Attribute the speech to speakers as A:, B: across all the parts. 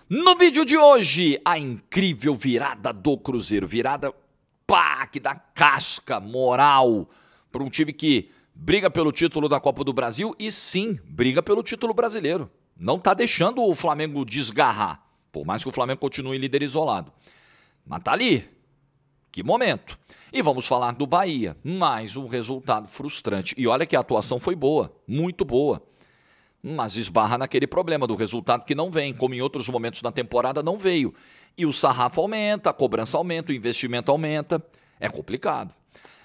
A: No vídeo de hoje, a incrível virada do Cruzeiro. Virada, pá, que dá casca, moral para um time que briga pelo título da Copa do Brasil e sim, briga pelo título brasileiro. Não tá deixando o Flamengo desgarrar, por mais que o Flamengo continue líder isolado. Mas tá ali. Que momento. E vamos falar do Bahia. Mais um resultado frustrante. E olha que a atuação foi boa, muito boa. Mas esbarra naquele problema do resultado que não vem, como em outros momentos da temporada não veio. E o sarrafo aumenta, a cobrança aumenta, o investimento aumenta. É complicado.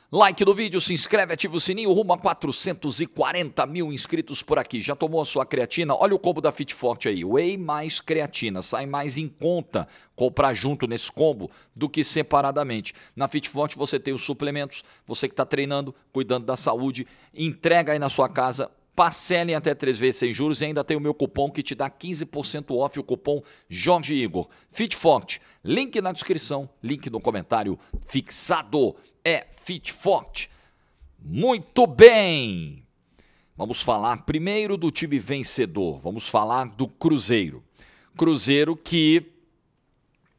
A: Like no vídeo, se inscreve, ativa o sininho, rumo a 440 mil inscritos por aqui. Já tomou a sua creatina? Olha o combo da Fit Forte aí, Whey mais creatina. Sai mais em conta comprar junto nesse combo do que separadamente. Na Fit Forte você tem os suplementos, você que está treinando, cuidando da saúde, entrega aí na sua casa. Parcelem até 3 vezes sem juros e ainda tem o meu cupom que te dá 15% off, o cupom Jorge Igor. Fit Forte, link na descrição, link no comentário fixado. É Fit Forte. Muito bem. Vamos falar primeiro do time vencedor. Vamos falar do Cruzeiro. Cruzeiro que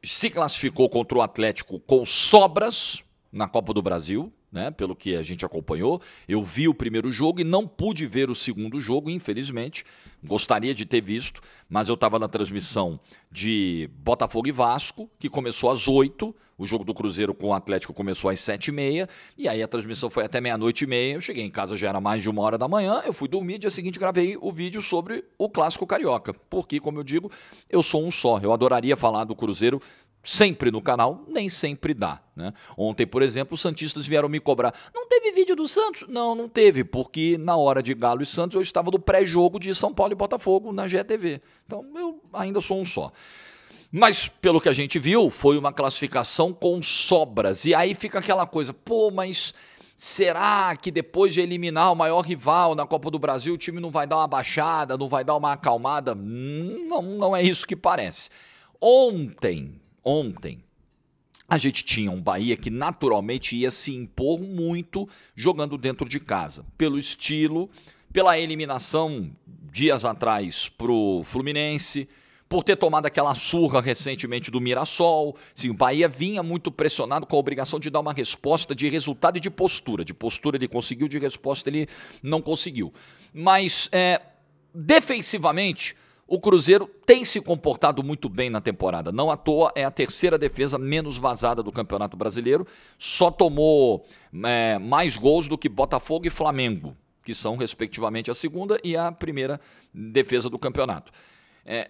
A: se classificou contra o Atlético com sobras na Copa do Brasil, né, pelo que a gente acompanhou. Eu vi o primeiro jogo e não pude ver o segundo jogo, infelizmente. Gostaria de ter visto, mas eu estava na transmissão de Botafogo e Vasco, que começou às 8h. O jogo do Cruzeiro com o Atlético começou às 7h30. E aí a transmissão foi até 00h30. Eu cheguei em casa, já era mais de 1h da manhã. Eu fui dormir, dia seguinte gravei o vídeo sobre o Clássico Carioca. Porque, como eu digo, eu sou um só. Eu adoraria falar do Cruzeiro sempre no canal, nem sempre dá, né? Ontem, por exemplo, os santistas vieram me cobrar. Não teve vídeo do Santos? Não, não teve, porque na hora de Galo e Santos eu estava no pré-jogo de São Paulo e Botafogo na GTV. Então eu ainda sou um só. Mas, pelo que a gente viu, foi uma classificação com sobras. E aí fica aquela coisa, pô, mas será que depois de eliminar o maior rival na Copa do Brasil, o time não vai dar uma baixada, não vai dar uma acalmada? Não é isso que parece. Ontem, a gente tinha um Bahia que naturalmente ia se impor muito jogando dentro de casa. Pelo estilo, pela eliminação dias atrás pro Fluminense, por ter tomado aquela surra recentemente do Mirassol. Sim, o Bahia vinha muito pressionado com a obrigação de dar uma resposta de resultado e de postura. De postura ele conseguiu, de resposta ele não conseguiu. Mas, defensivamente, o Cruzeiro tem se comportado muito bem na temporada. Não à toa, é a terceira defesa menos vazada do Campeonato Brasileiro. Só tomou mais gols do que Botafogo e Flamengo, que são, respectivamente, a segunda e a primeira defesa do campeonato.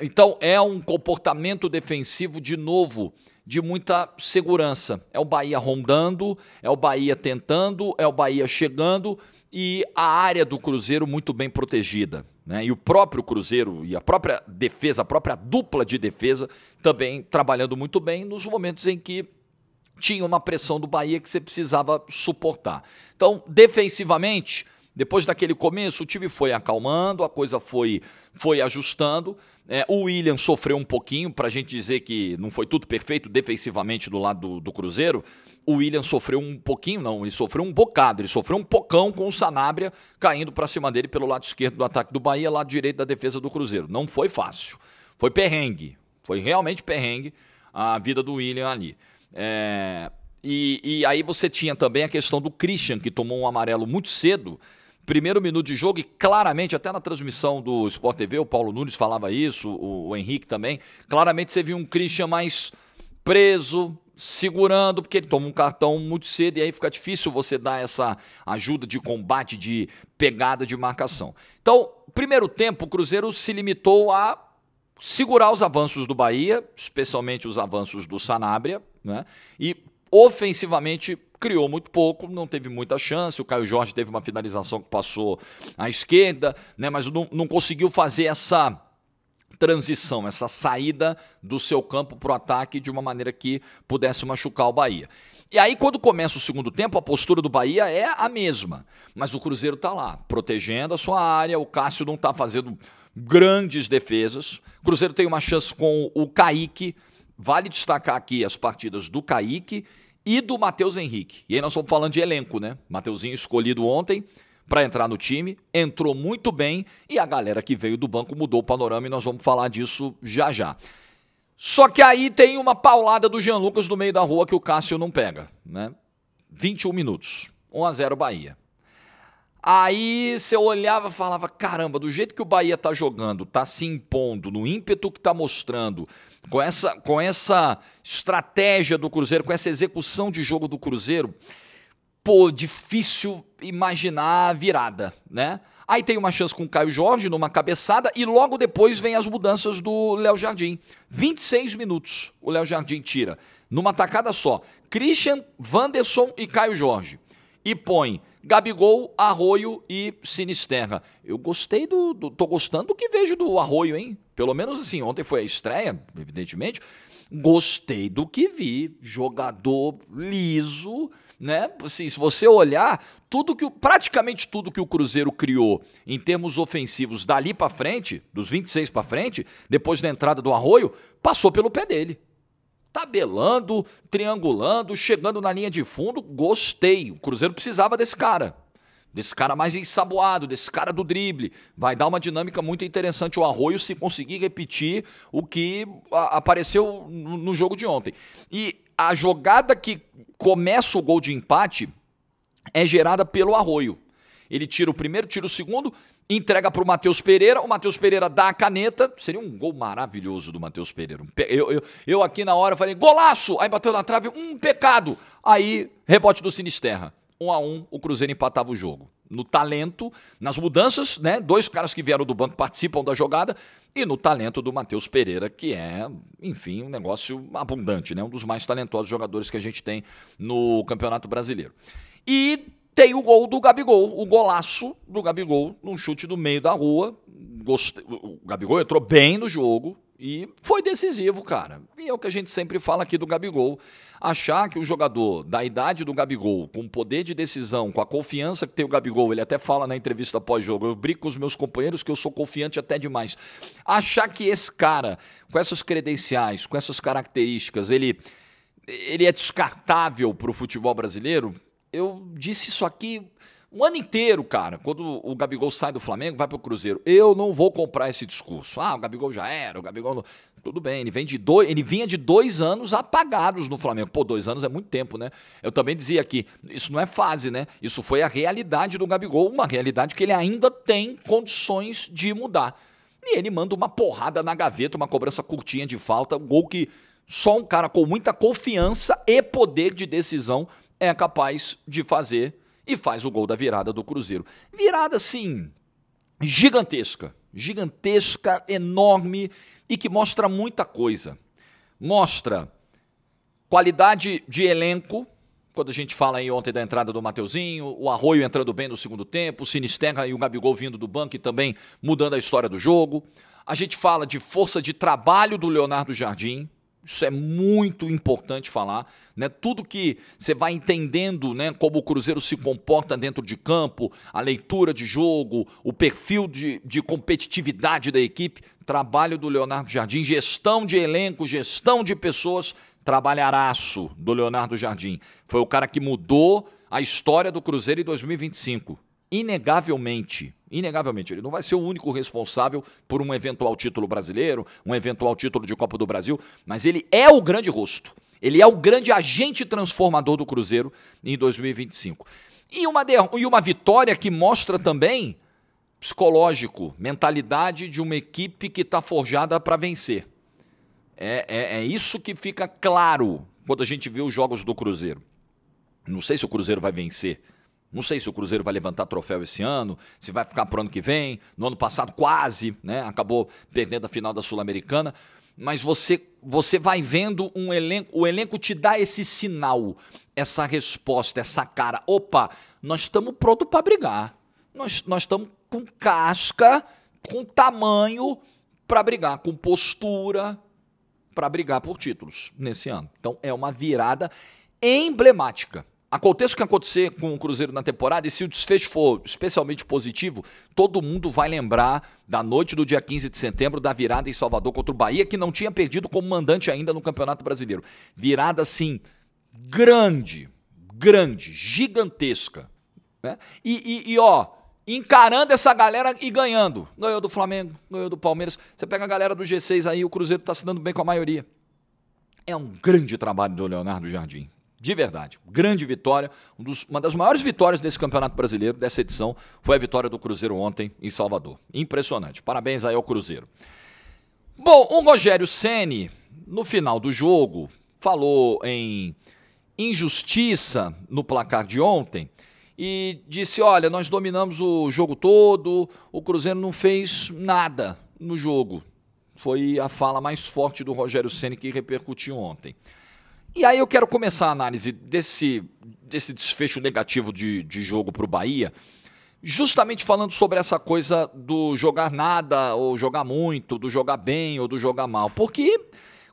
A: Então, é um comportamento defensivo, de novo, de muita segurança. É o Bahia rondando, é o Bahia tentando, é o Bahia chegando e a área do Cruzeiro muito bem protegida, né? E o próprio Cruzeiro e a própria defesa, a própria dupla de defesa também trabalhando muito bem nos momentos em que tinha uma pressão do Bahia que você precisava suportar. Então, defensivamente, depois daquele começo, o time foi acalmando, a coisa foi ajustando. O William sofreu um pouquinho, para a gente dizer que não foi tudo perfeito defensivamente do lado do Cruzeiro. O William sofreu um pouquinho, não, ele sofreu um bocado, ele sofreu um pocão com o Sanabria caindo para cima dele pelo lado esquerdo do ataque do Bahia, lado direito da defesa do Cruzeiro. Não foi fácil, foi perrengue, foi realmente perrengue a vida do William ali. E aí você tinha também a questão do Christian, que tomou um amarelo muito cedo, primeiro minuto de jogo, e claramente, até na transmissão do Sport TV, o Paulo Nunes falava isso, o Henrique também, claramente você viu um Christian mais preso, segurando, porque ele toma um cartão muito cedo e aí fica difícil você dar essa ajuda de combate, de pegada, de marcação. Então, primeiro tempo, o Cruzeiro se limitou a segurar os avanços do Bahia, especialmente os avanços do Sanabria, né? E ofensivamente criou muito pouco, não teve muita chance. O Caio Jorge teve uma finalização que passou à esquerda, né? Mas não conseguiu fazer essa transição, essa saída do seu campo para o ataque de uma maneira que pudesse machucar o Bahia. E aí, quando começa o segundo tempo, a postura do Bahia é a mesma, mas o Cruzeiro está lá, protegendo a sua área, o Cássio não está fazendo grandes defesas. O Cruzeiro tem uma chance com o Kaique. Vale destacar aqui as partidas do Kaique e do Matheus Henrique. E aí nós estamos falando de elenco, né? Mateuzinho escolhido ontem para entrar no time, entrou muito bem e a galera que veio do banco mudou o panorama e nós vamos falar disso já já. Só que aí tem uma paulada do Jean Lucas no meio da rua que o Cássio não pega, né? 21 minutos, 1-0 Bahia. Aí você olhava e falava, caramba, do jeito que o Bahia tá jogando, tá se impondo, no ímpeto que tá mostrando, com essa estratégia do Cruzeiro, com essa execução de jogo do Cruzeiro, pô, difícil imaginar a virada, né? Aí tem uma chance com o Caio Jorge numa cabeçada e logo depois vem as mudanças do Léo Jardim. 26 minutos o Léo Jardim tira, numa tacada só. Christian, Wanderson e Caio Jorge. E põe Gabigol, Arroio e Sinisterra. Eu gostei tô gostando do que vejo do Arroio, hein? Pelo menos assim, ontem foi a estreia, evidentemente. Gostei do que vi. Jogador liso, né? Assim, se você olhar, praticamente tudo que o Cruzeiro criou em termos ofensivos dali para frente, dos 26 para frente, depois da entrada do Arroio, passou pelo pé dele. Tabelando, triangulando, chegando na linha de fundo, gostei. O Cruzeiro precisava desse cara mais ensaboado, desse cara do drible. Vai dar uma dinâmica muito interessante o Arroio se conseguir repetir o que apareceu no jogo de ontem. E a jogada que começa o gol de empate é gerada pelo Arroio. Ele tira o primeiro, tira o segundo, entrega para o Matheus Pereira dá a caneta, seria um gol maravilhoso do Matheus Pereira. Eu aqui na hora falei, golaço! Aí bateu na trave, pecado! Aí, rebote do Sinisterra. 1-1, o Cruzeiro empatava o jogo. No talento, nas mudanças, né? 2 caras que vieram do banco participam da jogada, e no talento do Matheus Pereira, que é, enfim, um negócio abundante, né? Um dos mais talentosos jogadores que a gente tem no Campeonato Brasileiro. E tem o gol do Gabigol, o golaço do Gabigol, num chute do meio da rua. O Gabigol entrou bem no jogo e foi decisivo, cara. E é o que a gente sempre fala aqui do Gabigol. Achar que um jogador da idade do Gabigol, com poder de decisão, com a confiança que tem o Gabigol, ele até fala na entrevista pós-jogo, eu brinco com os meus companheiros que eu sou confiante até demais. Achar que esse cara, com essas credenciais, com essas características, ele é descartável para o futebol brasileiro. Eu disse isso aqui um ano inteiro, cara, quando o Gabigol sai do Flamengo, vai pro Cruzeiro. Eu não vou comprar esse discurso. Ah, o Gabigol já era, o Gabigol não... Tudo bem, ele vinha de 2 anos apagados no Flamengo. Pô, 2 anos é muito tempo, né? Eu também dizia aqui, isso não é fase, né? Isso foi a realidade do Gabigol, uma realidade que ele ainda tem condições de mudar. E ele manda uma porrada na gaveta, uma cobrança curtinha de falta, um gol que só um cara com muita confiança e poder de decisão é capaz de fazer, e faz o gol da virada do Cruzeiro. Virada, sim, gigantesca, enorme, e que mostra muita coisa. Mostra qualidade de elenco, quando a gente fala aí ontem da entrada do Mateuzinho, o Arroio entrando bem no segundo tempo, o Sinisterra e o Gabigol vindo do banco e também mudando a história do jogo. A gente fala de força de trabalho do Leonardo Jardim. Isso é muito importante falar, né? Tudo que você vai entendendo, né? Como o Cruzeiro se comporta dentro de campo, a leitura de jogo, o perfil de competitividade da equipe, trabalho do Leonardo Jardim, gestão de elenco, gestão de pessoas, trabalharaço do Leonardo Jardim. Foi o cara que mudou a história do Cruzeiro em 2025. Inegavelmente, ele não vai ser o único responsável por um eventual título brasileiro, um eventual título de Copa do Brasil, mas ele é o grande rosto, ele é o grande agente transformador do Cruzeiro em 2025. E uma vitória que mostra também psicológico, mentalidade de uma equipe que está forjada para vencer. É isso que fica claro quando a gente vê os jogos do Cruzeiro. Não sei se o Cruzeiro vai vencer. Não sei se o Cruzeiro vai levantar troféu esse ano, se vai ficar pro ano que vem. No ano passado quase, né? Acabou perdendo a final da Sul-Americana. Mas você vai vendo o elenco te dá esse sinal, essa resposta, essa cara. Opa, nós estamos prontos para brigar. Nós estamos com casca, com tamanho para brigar, com postura para brigar por títulos nesse ano. Então é uma virada emblemática. Aconteça o que acontecer com o Cruzeiro na temporada, e se o desfecho for especialmente positivo, todo mundo vai lembrar da noite do dia 15 de setembro, da virada em Salvador contra o Bahia, que não tinha perdido como mandante ainda no Campeonato Brasileiro. Virada, assim, grande, gigantesca. Né? encarando essa galera e ganhando. Ganhou do Flamengo, ganhou do Palmeiras. Você pega a galera do G6 aí, o Cruzeiro tá se dando bem com a maioria. É um grande trabalho do Leonardo Jardim. De verdade. Grande vitória. Uma das maiores vitórias desse Campeonato Brasileiro, dessa edição, foi a vitória do Cruzeiro ontem em Salvador. Impressionante. Parabéns aí ao Cruzeiro. Bom, o Rogério Ceni, no final do jogo, falou em injustiça no placar de ontem e disse, olha, nós dominamos o jogo todo, o Cruzeiro não fez nada no jogo. Foi a fala mais forte do Rogério Ceni que repercutiu ontem. E aí eu quero começar a análise desse desfecho negativo de jogo para o Bahia, justamente falando sobre essa coisa do jogar nada, ou jogar muito, do jogar bem ou do jogar mal. Porque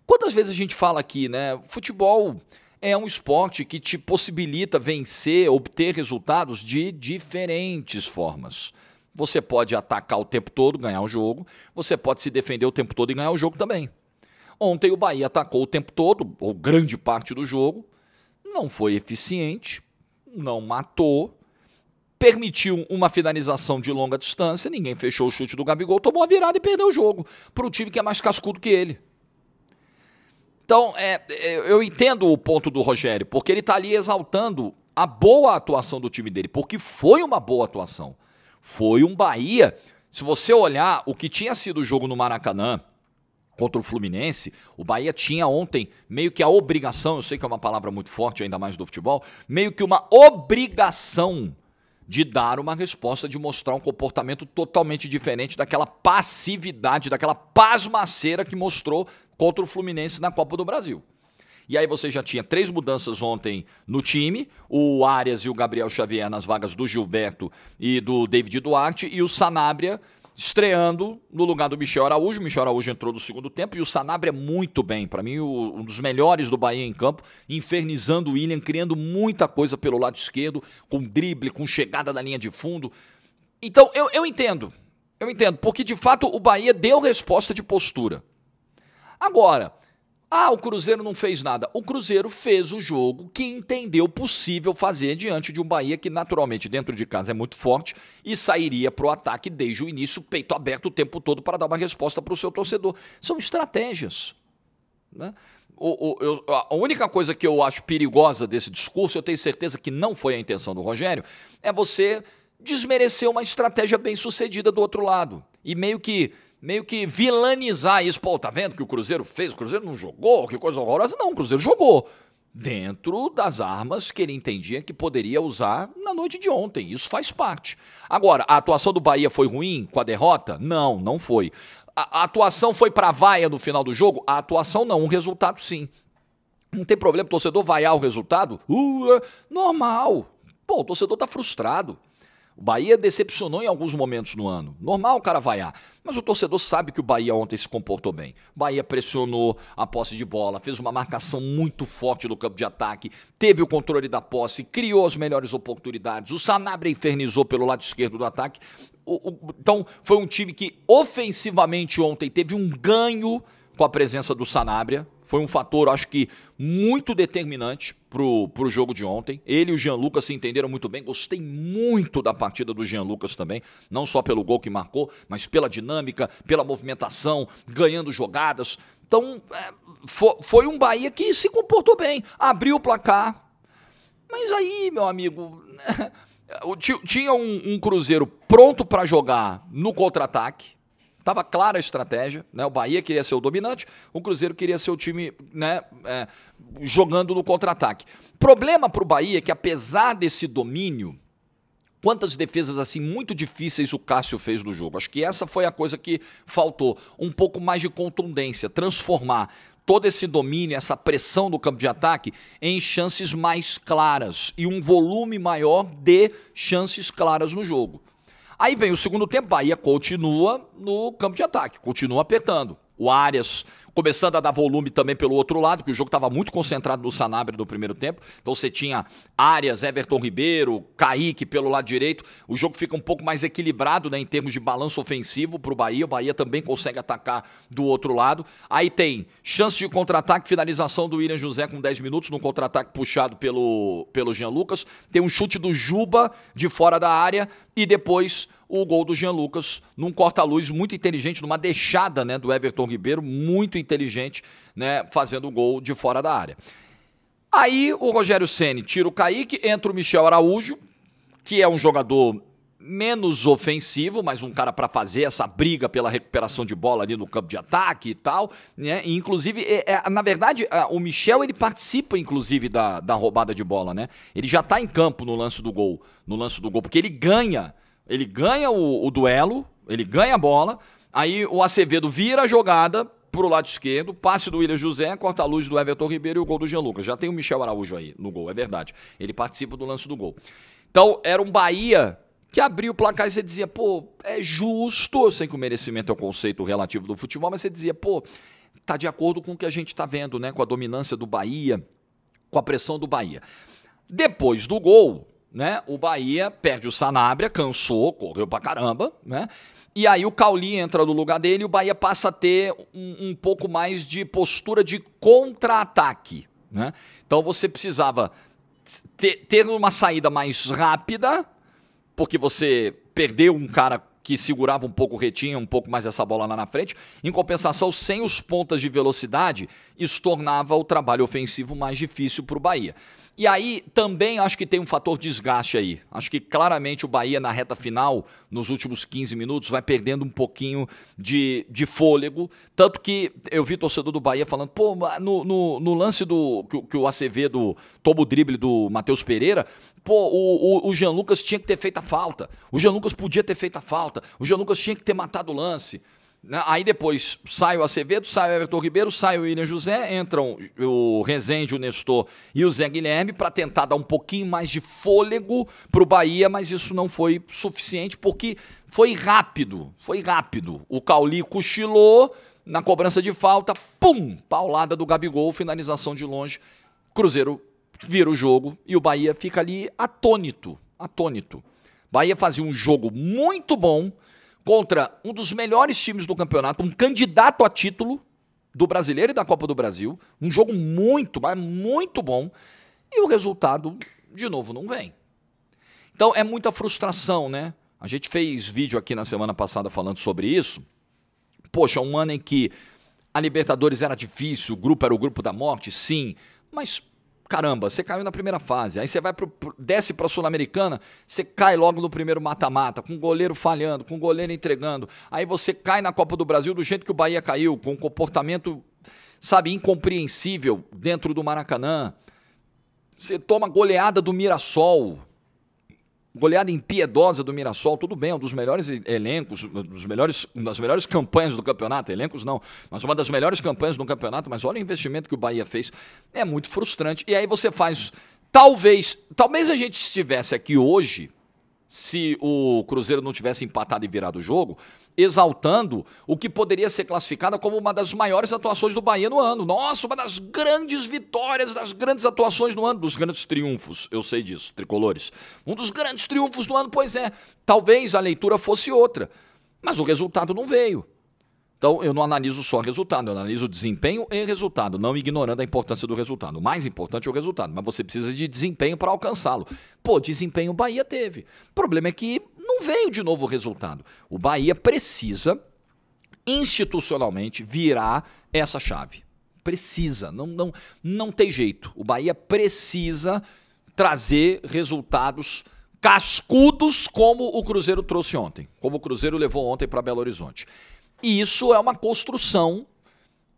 A: quantas vezes a gente fala aqui, né? Futebol é um esporte que te possibilita vencer, obter resultados de diferentes formas. Você pode atacar o tempo todo, ganhar o jogo. Você pode se defender o tempo todo e ganhar o jogo também. Ontem o Bahia atacou o tempo todo, ou grande parte do jogo, não foi eficiente, não matou, permitiu uma finalização de longa distância, ninguém fechou o chute do Gabigol, tomou a virada e perdeu o jogo para o time que é mais cascudo que ele. Então, eu entendo o ponto do Rogério, porque ele está ali exaltando a boa atuação do time dele, porque foi uma boa atuação. Foi um Bahia, se você olhar o que tinha sido o jogo no Maracanã, contra o Fluminense, o Bahia tinha ontem meio que a obrigação, eu sei que é uma palavra muito forte, ainda mais do futebol, meio que uma obrigação de dar uma resposta, de mostrar um comportamento totalmente diferente daquela passividade, daquela pasmaceira que mostrou contra o Fluminense na Copa do Brasil. E aí você já tinha 3 mudanças ontem no time, o Arias e o Gabriel Xavier nas vagas do Gilberto e do David Duarte, e o Sanabria estreando no lugar do Michel Araújo. O Michel Araújo entrou no segundo tempo e o Sanabria muito bem. Para mim, um dos melhores do Bahia em campo, infernizando o William, criando muita coisa pelo lado esquerdo, com drible, com chegada da linha de fundo. Então, eu entendo, porque de fato o Bahia deu resposta de postura. Agora, o Cruzeiro não fez nada. O Cruzeiro fez o jogo que entendeu possível fazer diante de um Bahia que naturalmente dentro de casa é muito forte e sairia para o ataque desde o início, peito aberto o tempo todo para dar uma resposta para o seu torcedor. São estratégias, né? A única coisa que eu acho perigosa desse discurso, eu tenho certeza que não foi a intenção do Rogério, é você desmerecer uma estratégia bem sucedida do outro lado e meio que vilanizar isso. Pô, tá vendo que o Cruzeiro fez? O Cruzeiro não jogou, que coisa horrorosa. Não, o Cruzeiro jogou dentro das armas que ele entendia que poderia usar na noite de ontem. Isso faz parte. Agora, a atuação do Bahia foi ruim com a derrota? Não, não foi. A atuação foi pra vaia no final do jogo? A atuação não, o resultado sim. Não tem problema o torcedor vaiar o resultado? Normal. Pô, o torcedor tá frustrado. O Bahia decepcionou em alguns momentos no ano. Normal o cara vaiar. Mas o torcedor sabe que o Bahia ontem se comportou bem. O Bahia pressionou a posse de bola, fez uma marcação muito forte no campo de ataque, teve o controle da posse, criou as melhores oportunidades. O Sanabria infernizou pelo lado esquerdo do ataque. Então, foi um time que ofensivamente ontem teve um ganho com a presença do Sanabria. Foi um fator, acho que, muito determinante pro jogo de ontem. Ele e o Jean Lucas se entenderam muito bem. Gostei muito da partida do Jean Lucas também. Não só pelo gol que marcou, mas pela dinâmica, pela movimentação, ganhando jogadas. Então, foi um Bahia que se comportou bem. Abriu o placar. Mas aí, meu amigo, tinha um Cruzeiro pronto para jogar no contra-ataque. Estava clara a estratégia, né? O Bahia queria ser o dominante, o Cruzeiro queria ser o time, né, jogando no contra-ataque. Problema para o Bahia é que, apesar desse domínio, quantas defesas assim muito difíceis o Cássio fez no jogo. Acho que essa foi a coisa que faltou. Um pouco mais de contundência, transformar todo esse domínio, essa pressão do campo de ataque em chances mais claras e um volume maior de chances claras no jogo. Aí vem o segundo tempo, Bahia continua no campo de ataque, continua apertando. O Arias começando a dar volume também pelo outro lado, que o jogo estava muito concentrado no Sanabria no primeiro tempo. Então você tinha Arias, Everton Ribeiro, Kaique pelo lado direito. O jogo fica um pouco mais equilibrado, né, em termos de balanço ofensivo para o Bahia. O Bahia também consegue atacar do outro lado. Aí tem chance de contra-ataque, finalização do William José com 10 minutos, num contra-ataque puxado pelo Jean Lucas. Tem um chute do Juba de fora da área e depois o gol do Jean Lucas num corta-luz muito inteligente, numa deixada, né, do Everton Ribeiro, muito inteligente, né, fazendo o gol de fora da área. Aí o Rogério Ceni tira o Kaique, entra o Michel Araújo, que é um jogador menos ofensivo, mas um cara para fazer essa briga pela recuperação de bola ali no campo de ataque e tal, né? E, inclusive, na verdade, o Michel ele participa inclusive da roubada de bola, né? Ele já tá em campo no lance do gol, porque ele ganha o duelo, ele ganha a bola, aí o Acevedo vira a jogada pro lado esquerdo, passe do William José, corta a luz do Everton Ribeiro e o gol do Jean Lucas. Já tem o Michel Araújo aí no gol, é verdade. Ele participa do lance do gol. Então, era um Bahia que abriu o placar e você dizia, pô, é justo, eu sei que o merecimento é o conceito relativo do futebol, mas você dizia, pô, tá de acordo com o que a gente tá vendo, né, com a dominância do Bahia, com a pressão do Bahia. Depois do gol, né, o Bahia perde o Sanabria, cansou, correu pra caramba, né, e aí o Cauli entra no lugar dele e o Bahia passa a ter um pouco mais de postura de contra-ataque, né, então você precisava ter uma saída mais rápida, porque você perdeu um cara que segurava um pouco, retinha um pouco mais essa bola lá na frente. Em compensação, sem os pontas de velocidade, isso tornava o trabalho ofensivo mais difícil para o Bahia. E aí também acho que tem um fator desgaste aí. Acho que claramente o Bahia na reta final, nos últimos 15 minutos, vai perdendo um pouquinho de fôlego. Tanto que eu vi torcedor do Bahia falando, pô, no lance que o Acevedo toma o drible do Matheus Pereira, pô, o Jean Lucas tinha que ter feito a falta. O Jean Lucas podia ter feito a falta. O Jean Lucas tinha que ter matado o lance. Aí depois sai o Acevedo, sai o Everton Ribeiro, sai o William José, entram o Rezende, o Nestor e o Zé Guilherme para tentar dar um pouquinho mais de fôlego para o Bahia, mas isso não foi suficiente porque foi rápido, O Cauli cochilou na cobrança de falta, pum, paulada do Gabigol, finalização de longe, Cruzeiro vira o jogo e o Bahia fica ali atônito. Bahia fazia um jogo muito bom, contra um dos melhores times do campeonato, um candidato a título do Brasileiro e da Copa do Brasil, um jogo muito bom, e o resultado, de novo, não vem. Então é muita frustração, né? A gente fez vídeo aqui na semana passada falando sobre isso. Poxa, um ano em que a Libertadores era difícil, o grupo era o grupo da morte, sim, mas caramba, você caiu na primeira fase, aí você desce para a Sul-Americana, você cai logo no primeiro mata-mata, com o goleiro falhando, com o goleiro entregando, aí você cai na Copa do Brasil do jeito que o Bahia caiu, com um comportamento, sabe, incompreensível dentro do Maracanã, você toma goleada do Mirassol, goleada impiedosa do Mirassol, tudo bem, é um dos melhores elencos, uma das melhores campanhas do campeonato, elencos não, mas uma das melhores campanhas do campeonato, mas olha o investimento que o Bahia fez, é muito frustrante. E aí você faz, talvez a gente estivesse aqui hoje, se o Cruzeiro não tivesse empatado e virado o jogo, exaltando o que poderia ser classificado como uma das maiores atuações do Bahia no ano. Nossa, uma das grandes vitórias, das grandes atuações do ano, dos grandes triunfos, eu sei disso, tricolores. Um dos grandes triunfos do ano, pois é. Talvez a leitura fosse outra, mas o resultado não veio. Então, eu não analiso só resultado, eu analiso desempenho e resultado, não ignorando a importância do resultado. O mais importante é o resultado, mas você precisa de desempenho para alcançá-lo. Pô, desempenho o Bahia teve. O problema é que não veio de novo o resultado. O Bahia precisa, institucionalmente, virar essa chave. Precisa, não tem jeito. O Bahia precisa trazer resultados cascudos como o Cruzeiro trouxe ontem, como o Cruzeiro levou ontem para Belo Horizonte. E isso é uma construção,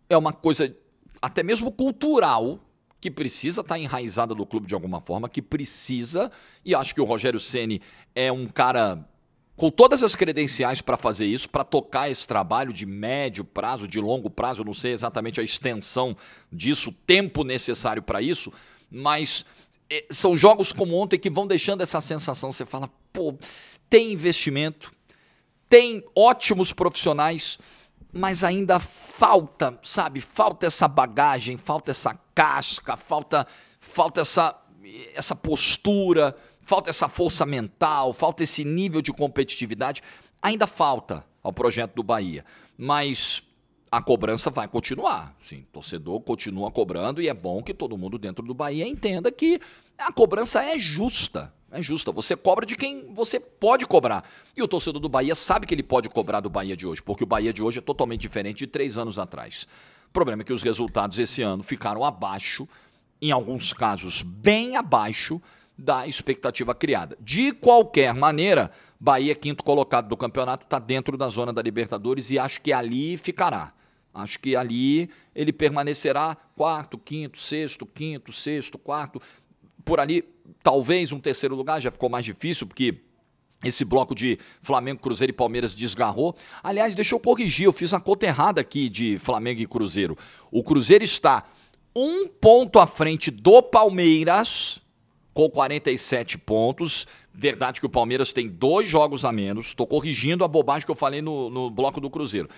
A: é uma coisa até mesmo cultural, que precisa estar enraizada do clube de alguma forma, que precisa, e acho que o Rogério Ceni é um cara com todas as credenciais para fazer isso, para tocar esse trabalho de médio prazo, de longo prazo, eu não sei exatamente a extensão disso, o tempo necessário para isso, mas são jogos como ontem que vão deixando essa sensação, você fala, pô, tem investimento, tem ótimos profissionais, mas ainda falta, sabe? Falta essa bagagem, falta essa casca, falta essa postura, falta essa força mental, falta esse nível de competitividade. Ainda falta ao projeto do Bahia, mas a cobrança vai continuar. Sim, o torcedor continua cobrando e é bom que todo mundo dentro do Bahia entenda que a cobrança é justa. É justa. Você cobra de quem você pode cobrar. E o torcedor do Bahia sabe que ele pode cobrar do Bahia de hoje, porque o Bahia de hoje é totalmente diferente de 3 anos atrás. O problema é que os resultados esse ano ficaram abaixo, em alguns casos bem abaixo, da expectativa criada. De qualquer maneira, Bahia, quinto colocado do campeonato, está dentro da zona da Libertadores e acho que ali ficará. Acho que ali ele permanecerá quarto, quinto, sexto, quarto. Por ali, talvez um terceiro lugar, já ficou mais difícil, porque esse bloco de Flamengo, Cruzeiro e Palmeiras desgarrou. Aliás, deixa eu corrigir, eu fiz a conta errada aqui de Flamengo e Cruzeiro. O Cruzeiro está 1 ponto à frente do Palmeiras, com 47 pontos. Verdade que o Palmeiras tem 2 jogos a menos. Estou corrigindo a bobagem que eu falei no bloco do Cruzeiro.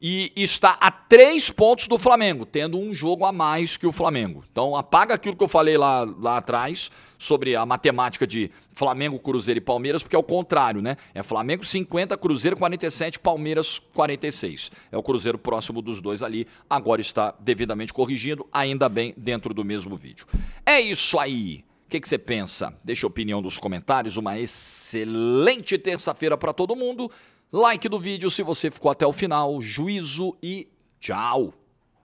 A: E está a 3 pontos do Flamengo, tendo um jogo a mais que o Flamengo. Então apaga aquilo que eu falei lá atrás sobre a matemática de Flamengo, Cruzeiro e Palmeiras, porque é o contrário, né? É Flamengo 50, Cruzeiro 47, Palmeiras 46. É o Cruzeiro próximo dos dois ali, agora está devidamente corrigido, ainda bem dentro do mesmo vídeo. É isso aí. O que você pensa? Deixa a opinião nos comentários. Uma excelente terça-feira para todo mundo. Like do vídeo se você ficou até o final. Juízo e tchau!